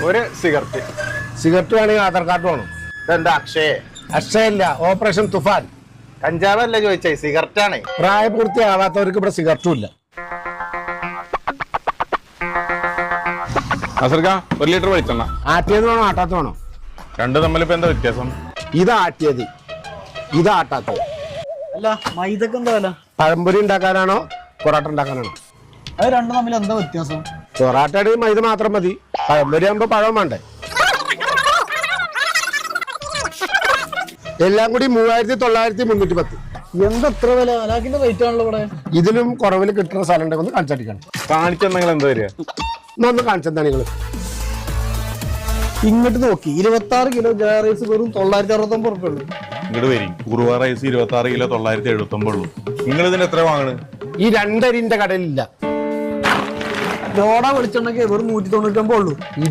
ഒരു cigarette. Cigarette വേണമെങ്കിൽ Aadhaar card വേണം. ഇതെന്താ അക്ഷയ? അക്ഷയല്ല, ഓപ്പറേഷൻ തുഫാൻ. കഞ്ചാവല്ല ചോദിച്ചേ, സിഗരറ്റാണ്. പ്രായപൂർത്തിയാവാത്തവർക്ക് ഇവിടെ സിഗരറ്റും ഇല്ല. ഒരു ലിറ്റർ വെളിച്ചെണ്ണ. ആട്ടിയത് വേണോ ആട്ടാത്ത വേണോ? രണ്ടു തമ്മിലിപ്പോ എന്താ വ്യത്യാസം? ഇത് ആട്ടിയത്, ഇത് ആട്ടാത്തത്. അല്ല മൈദക്ക് എന്താ വില? പഴംപൊരി ഉണ്ടാക്കാനാണോ പൊറോട്ട ഉണ്ടാക്കാനാണോ? അത് രണ്ടും തമ്മിൽ എന്താ വ്യത്യാസം? പൊറാട്ടയുടെ മൈദ മാത്രം മതി, പഴംപൊരി ആകുമ്പോ പഴം വേണ്ടേ? എല്ലാം കൂടി 3910. എന്തത്ര വില? അലാക്കിന്റെ റേറ്റ് ആണല്ലോ ഇവിടെ. ഇതിലും കുറവിൽ കിട്ടുന്ന സ്ഥലം ഉണ്ടെങ്കിൽ ഒന്ന് കാണിച്ചടിക്കണം. കാണിച്ചെന്നെങ്കിൽ എന്താ വരിക? ഒന്ന് കാണിച്ചെന്താ നിങ്ങൾ ഇങ്ങോട്ട് നോക്കി 26 കിലോ ജയ റൈസ് വെറും 969 ഉറുപ്പ ഉള്ളൂ. ഇങ്ങോട്ട് വരും. കുറുവ റൈസ് 26 കിലോ 979 ഉള്ളൂ. നിങ്ങൾ ഇതിന് എത്ര വാങ്ങണ്? ഈ രണ്ടരിന്റെ കടയിലില്ല. ലോഡ വെളിച്ചെണ്ണക്ക് വെറും 199 ഉള്ളൂ. ഇത്